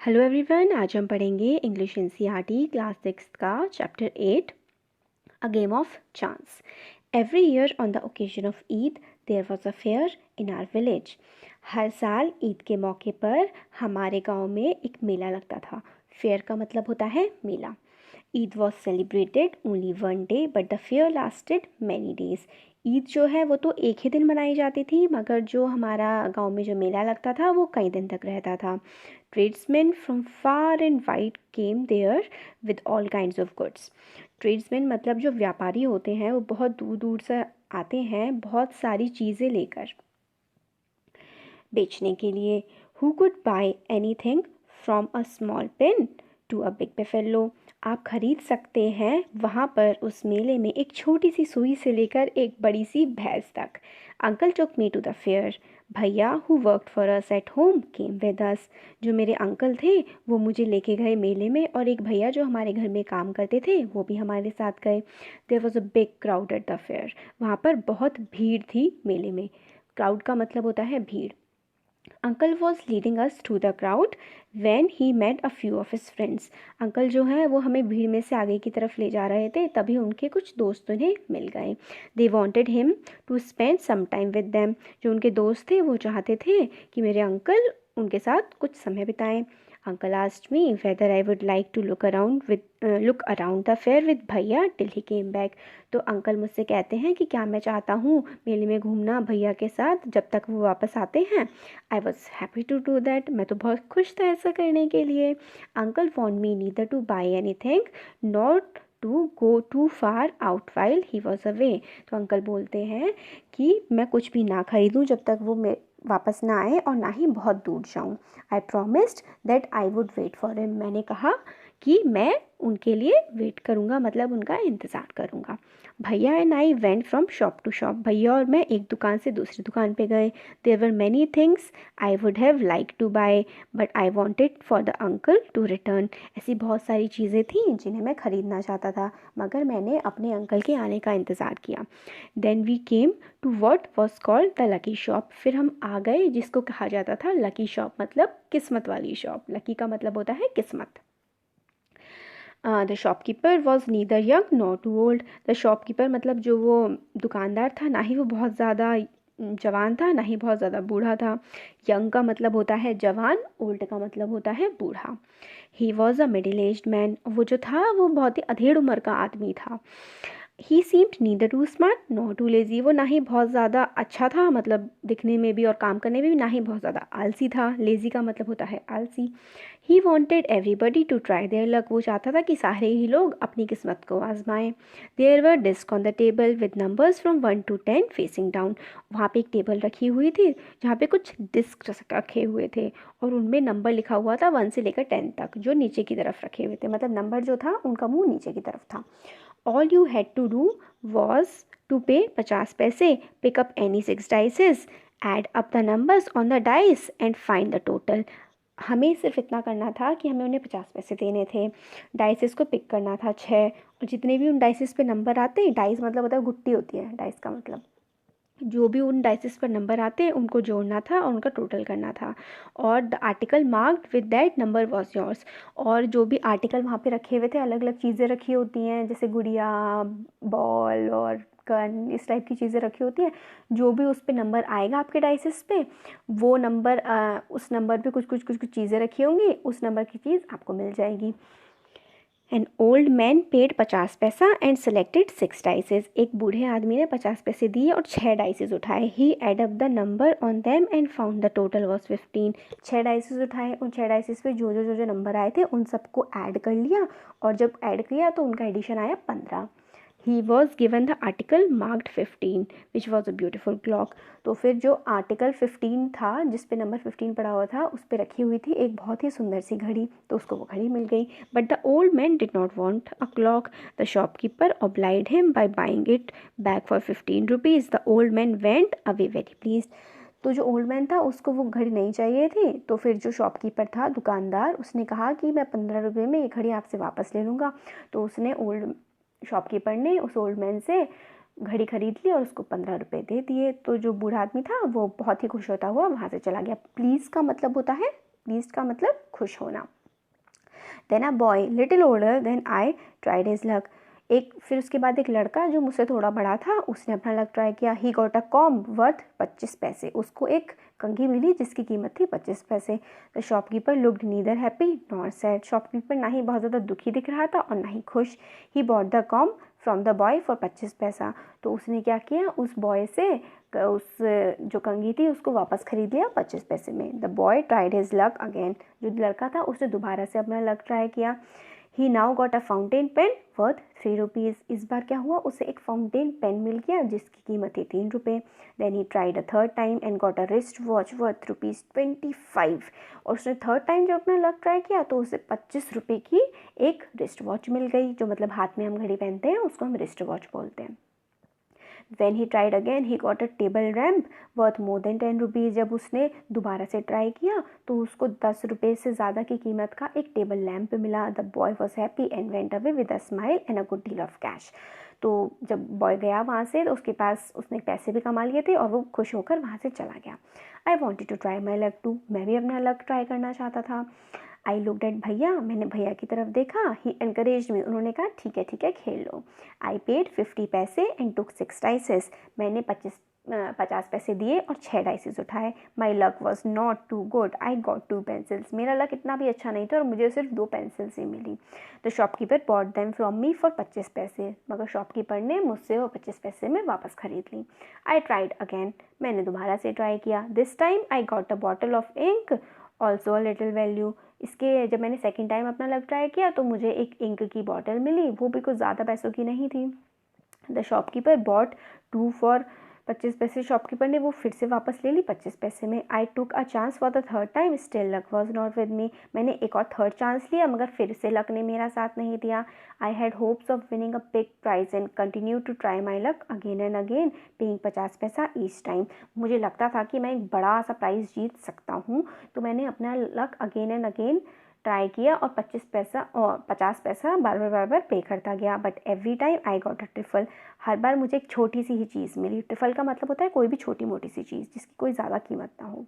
Hello everyone, आज हम पढ़ेंगे इंग्लिश एनसीईआरटी क्लास 6 का chapter 8 a game of chance. Every year on the occasion of Eid there was a fair in our village. हर साल ईद के मौके पर हमारे गांव में एक मेला लगता था। फेयर का मतलब होता है मेला। Eid was celebrated only one day but the fair lasted many days. Eid जो है वो तो एक ही दिन मनाई जाती थी, मगर जो हमारा गांव में जो मेला लगता था वो कई दिन तक रहता था। Tradesman from far and wide came there with all kinds of goods. Tradesman मतलब जो व्यापारी होते हैं वो बहुत दूर दूर से आते हैं बहुत सारी चीज़ें लेकर बेचने के लिए। Who could buy anything from a small pen to a big buffalo. आप खरीद सकते हैं वहाँ पर उस मेले में एक छोटी सी सुई से लेकर एक बड़ी सी भैंस तक। Uncle took me to the fair. भैया who worked for us at home came with us. जो मेरे अंकल थे वो मुझे लेके गए मेले में, और एक भैया जो हमारे घर में काम करते थे वो भी हमारे साथ गए। There was a big crowd at the fair. वहाँ पर बहुत भीड़ थी मेले में। क्राउड का मतलब होता है भीड़। Uncle was leading us through the crowd when he met a few of his friends. Uncle जो हैं वो हमें भीड़ में से आगे की तरफ ले जा रहे थे, तभी उनके कुछ दोस्त उन्हें मिल गए। They wanted him to spend some time with them. जो उनके दोस्त थे वो चाहते थे कि मेरे अंकल उनके साथ कुछ समय बिताएं। Uncle asked me whether I would like to look around the fair with भैया टिल ही केम बैक। तो अंकल मुझसे कहते हैं कि क्या मैं चाहता हूँ मेले में घूमना भैया के साथ जब तक वो वापस आते हैं। I was happy to do that. मैं तो बहुत खुश था ऐसा करने के लिए। Uncle want me neither to buy anything not to go too far out while he was away. तो अंकल बोलते हैं कि मैं कुछ भी ना खरीदूँ जब तक वो वापस ना आए, और ना ही बहुत दूर जाऊँ। I promised that I would wait for him. मैंने कहा कि मैं उनके लिए वेट करूँगा, मतलब उनका इंतज़ार करूँगा। भैया and I went from shop to shop. भैया और मैं एक दुकान से दूसरी दुकान पे गए। There were many things I would have like to buy but I wanted for the uncle to return. ऐसी बहुत सारी चीज़ें थीं जिन्हें मैं ख़रीदना चाहता था, मगर मैंने अपने अंकल के आने का इंतज़ार किया। Then we came to what was called the lucky shop. फिर हम आ गए जिसको कहा जाता था लकी शॉप, मतलब किस्मत वाली शॉप। लकी का मतलब होता है किस्मत। The shopkeeper was neither young nor too old. The shopkeeper मतलब जो वो दुकानदार था, ना ही वो बहुत ज़्यादा जवान था ना ही बहुत ज़्यादा बूढ़ा था। यंग का मतलब होता है जवान, ओल्ड का मतलब होता है बूढ़ा। He was a middle aged man. वो जो था वो बहुत ही अधेड़ उम्र का आदमी था। He seemed neither too smart nor too lazy. वो ना ही बहुत ज़्यादा अच्छा था, मतलब दिखने में भी और काम करने में भी, ना ही बहुत ज़्यादा आलसी था। लेजी का मतलब होता है आलसी। He wanted everybody to try their luck. वो चाहता था कि सारे ही लोग अपनी किस्मत को आजमाएं। There were disc on the table with numbers from 1 to 10 facing down. वहाँ पे एक टेबल रखी हुई थी जहाँ पे कुछ डिस्क रखे हुए थे, और उनमें नंबर लिखा हुआ था 1 से लेकर 10 तक, जो नीचे की तरफ रखे हुए थे। मतलब नंबर जो था उनका मुंह नीचे की तरफ था। All you had to do was to pay 50 paise, pick up any 6 dices, add up the numbers on the dice and find the total. हमें सिर्फ इतना करना था कि हमें उन्हें 50 पैसे देने थे। डाइसेस को पिक करना था 6, और जितने भी उन डाइसेस पे नंबर आते हैं, डाइस मतलब होता है गुट्टी होती है, डाइस का मतलब जो भी उन डाइसेस पर नंबर आते हैं उनको जोड़ना था और उनका टोटल करना था। और the article marked with that number was yours. और जो भी आर्टिकल वहाँ पे रखे हुए थे, अलग अलग चीज़ें रखी होती हैं जैसे गुड़िया, बॉल और गन, इस टाइप की चीज़ें रखी होती हैं। जो भी उस पर नंबर आएगा आपके डाइसेस पे, वो नंबर उस नंबर पे कुछ चीज़ें रखी होंगी, उस नंबर की चीज़ आपको मिल जाएगी। एन ओल्ड मैन पेड 50 पैसा एंड सेलेक्टेड 6 डाइसेस। एक बूढ़े आदमी ने 50 पैसे दिए और 6 डाइसेस उठाए। He add up the number on them and found the total was 15। 6 dices उठाए, उन 6 डाइसेस पे जो नंबर आए थे उन सबको ऐड कर लिया, और जब ऐड किया तो उनका एडिशन आया 15। He was given the article marked 15 which was a beautiful clock. तो फिर जो आर्टिकल 15 था जिस पे नंबर 15 पड़ा हुआ था, उस पर रखी हुई थी एक बहुत ही सुंदर सी घड़ी, तो उसको वो घड़ी मिल गई। But the old man did not want a clock. The shopkeeper obliged him by buying it back for 15 rupees. The old man went away very pleased. तो जो ओल्ड मैन था उसको वो घड़ी नहीं चाहिए थी, तो फिर जो शॉपकीपर था, दुकानदार, उसने कहा कि मैं 15 रुपये में ये घड़ी आपसे वापस ले लूँगा। तो उसने शॉपकीपर ने उस ओल्ड मैन से घड़ी खरीद ली और उसको 15 रुपये दे दिए। तो जो बूढ़ा आदमी था वो बहुत ही खुश होता हुआ वहाँ से चला गया। प्लीज़ का मतलब होता है, प्लीज़ का मतलब खुश होना। Then a boy little older than I tried his luck. फिर उसके बाद एक लड़का जो मुझसे थोड़ा बड़ा था, उसने अपना लक ट्राई किया। He got a comb worth 25 पैसे। उसको एक कंघी मिली जिसकी कीमत थी 25 पैसे। The shopkeeper looked neither happy nor sad. Shopkeeper ना ही बहुत ज़्यादा दुखी दिख रहा था और ना ही खुश। He bought the comb from the boy for 25 पैसा। तो उसने क्या किया, उस बॉय से उस जो कंघी थी उसको वापस खरीद लिया 25 पैसे में। The boy tried his luck again. जो लड़का था उसने दोबारा से अपना लक ट्राई किया। He now got a fountain pen worth 3 rupees. इस बार क्या हुआ, उसे एक फाउंटेन पेन मिल गया जिसकी कीमत थी 3 रुपये। Then he tried a third time and got a wrist watch worth ₹25। और उसने थर्ड टाइम जब अपना लक ट्राई किया तो उसे 25 रुपये की एक रिस्ट वॉच मिल गई। जो मतलब हाथ में हम घड़ी पहनते हैं उसको हम रिस्ट वॉच बोलते हैं। When he tried again, he got a table lamp worth more than 10 rupees। जब उसने दोबारा से ट्राई किया तो उसको 10 रुपये से ज़्यादा की कीमत का एक टेबल लैम्प मिला। The boy was happy and went away with a smile and a good deal of cash. तो जब बॉय गया वहाँ से तो उसके पास उसने पैसे भी कमा लिए थे और वो खुश होकर वहाँ से चला गया। I wanted to try my luck too. मैं भी अपना लक ट्राई करना चाहता था। आई लुक्ड एट भैया। मैंने भैया की तरफ देखा। ही एनकरेज मी। उन्होंने कहा ठीक है खेल लो। आई पेड 50 पैसे एंड टुक 6 डाइसेस। मैंने 50 पैसे दिए और 6 डाइसेस उठाए। My luck was not too good. I got 2 pencils. मेरा लक इतना भी अच्छा नहीं था और मुझे सिर्फ 2 पेंसिल्स ही मिली। The shopkeeper bought them from me for 25 paise. मगर शॉपकीपर ने मुझसे वो 25 पैसे में वापस खरीद ली। I tried again. मैंने दोबारा से ट्राई किया। This time I got a bottle of ink also a little value. इसके जब मैंने सेकेंड टाइम अपना लक ट्राई किया तो मुझे एक इंक की बॉटल मिली, वो भी कुछ ज़्यादा पैसों की नहीं थी। द शॉपकीपर बॉट 2 फॉर 25 पैसे। शॉपकीपर ने वो फिर से वापस ले ली 25 पैसे में। I took a chance for the third time still luck was not with me. मैंने एक और थर्ड चांस लिया मगर फिर से लक ने मेरा साथ नहीं दिया। I had hopes of winning a big prize and continue to try my luck again and again paying 50 paisa each time. मुझे लगता था कि मैं एक बड़ा सा प्राइज़ जीत सकता हूँ, तो मैंने अपना luck again and again try किया और 25 पैसा और 50 पैसा बार बार पे करता गया। But every time I got a trifle. हर बार मुझे एक छोटी सी ही चीज़ मिली। ट्रिफल का मतलब होता है कोई भी छोटी मोटी सी चीज़ जिसकी कोई ज़्यादा कीमत ना हो।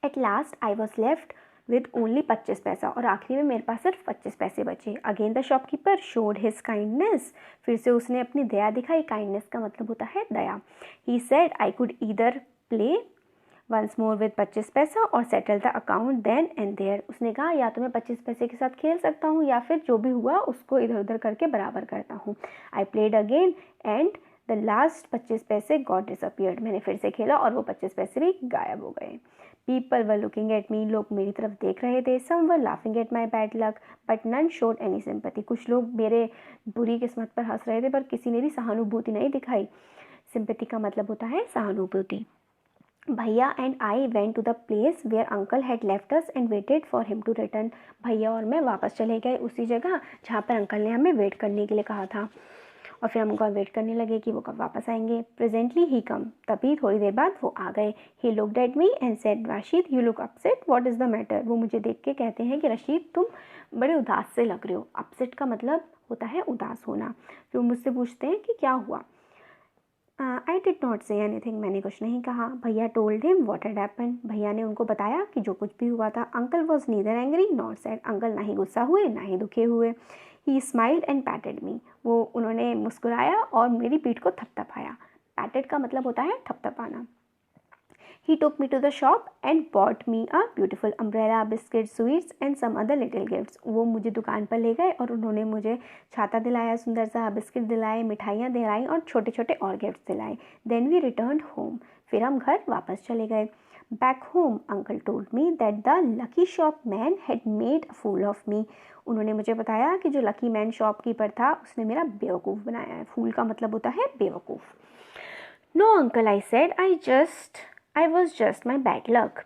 At last I was left with only 25 paisa. और आखिरी में मेरे पास सिर्फ 25 पैसे बचे। Again the shopkeeper showed his kindness. फिर से उसने अपनी दया दिखाई। काइंडनेस का मतलब होता है दया। He said I could either play once more with 25 paisa और settle the account then and there. उसने कहा या तो मैं 25 पैसे के साथ खेल सकता हूँ या फिर जो भी हुआ उसको इधर उधर करके बराबर करता हूँ। I played again and the last 25 पैसे गॉट डिसअपियर्ड। मैंने फिर से खेला और वो 25 पैसे भी गायब हो गए। People were looking at me. लोग मेरी तरफ देख रहे थे। Some were laughing at my bad luck but none showed any sympathy. कुछ लोग मेरे बुरी किस्मत पर हंस रहे थे पर किसी ने भी सहानुभूति नहीं दिखाई। सिंपैथी का मतलब होता है सहानुभूति। भैया and I went to the place where uncle had left us and waited for him to return. भैया और मैं वापस चले गए उसी जगह जहाँ पर अंकल ने हमें वेट करने के लिए कहा था और फिर हम उनका वेट करने लगे कि वो कब वापस आएंगे। प्रेजेंटली ही कम। तभी थोड़ी देर बाद वो आ गए। He looked at me and said Rashid you look upset what is the matter. वो मुझे देख के कहते हैं कि रशीद तुम बड़े उदास से लग रहे हो। अपसेट का मतलब होता है उदास होना। फिर वो मुझसे पूछते हैं कि क्या हुआ। I did not say anything. मैंने कुछ नहीं कहा। भैया told him what had happened. भैया ने उनको बताया कि जो कुछ भी हुआ था। Uncle was neither angry not sad. Uncle ना ही गुस्सा हुए ना ही दुखे हुए। ही स्माइल्ड एंड पैटेड मी। वो उन्होंने मुस्कुराया और मेरी पीठ को थपथपाया। पैटेड का मतलब होता है थपथपाना। He took me to the shop and bought me a beautiful umbrella, biscuits, sweets and some other little gifts. वो मुझे दुकान पर ले गए और उन्होंने मुझे छाता दिलाया, सुंदर सा बिस्किट दिलाए, मिठाइयाँ दिलाई और छोटे छोटे और गिफ्ट्स दिलाए। Then we returned home. फिर हम घर वापस चले गए। Back home, uncle told me that the lucky shop man had made a fool of me. उन्होंने मुझे बताया कि जो लकी मैन शॉपकीपर था उसने मेरा बेवकूफ़ बनाया है। फूल का मतलब होता है बेवकूफ़। No uncle I said I was just my bad luck.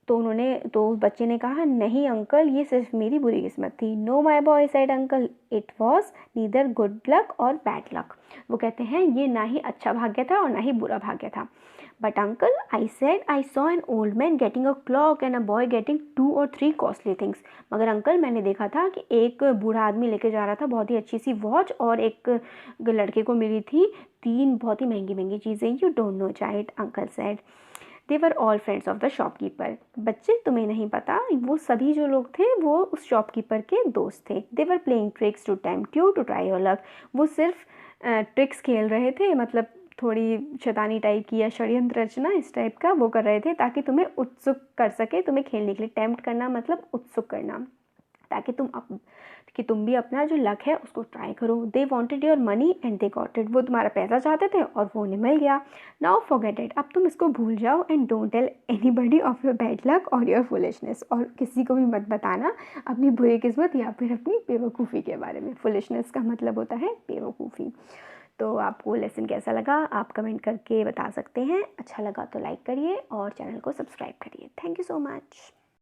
तो बच्चे ने कहा नहीं अंकल ये सिर्फ मेरी बुरी किस्मत थी। Know my boy said uncle it was neither good luck और बैड लक। वो कहते हैं ये ना ही अच्छा भाग्य था और ना ही बुरा भाग्य था। But uncle I said I saw an old man getting a clock and a boy getting 2 or 3 costly things. मगर अंकल मैंने देखा था कि एक बूढ़ा आदमी लेके जा रहा था बहुत ही अच्छी सी वॉच और एक लड़के को मिली थी 3 बहुत ही महंगी महंगी चीज़ें। You don't know child uncle said. They were all friends of the shopkeeper. बच्चे तुम्हें नहीं पता, वो सभी जो लोग थे वो उस शॉपकीपर के दोस्त थे। They were playing tricks to tempt you to try your luck. वो सिर्फ ट्रिक्स खेल रहे थे, मतलब थोड़ी शैतानी टाइप की या षड्यंत्र रचना इस टाइप का वो कर रहे थे, ताकि तुम्हें उत्सुक कर सके, तुम्हें खेलने के लिए। टेम्प्ट करना मतलब उत्सुक करना, ताकि तुम भी अपना जो लक है उसको ट्राई करो। They wanted your money and they got it. वो तुम्हारा पैसा चाहते थे और वो उन्हें मिल गया। Now forget it. अब तुम इसको भूल जाओ। And don't tell anybody of your bad luck और योर फुलिशनेस। और किसी को भी मत बताना अपनी बुरी किस्मत या फिर अपनी बेवकूफ़ी के बारे में। फुलिशनेस का मतलब होता है बेवकूफ़ी। तो आपको लेसन कैसा लगा आप कमेंट करके बता सकते हैं। अच्छा लगा तो लाइक करिए और चैनल को सब्सक्राइब करिए। Thank you so much.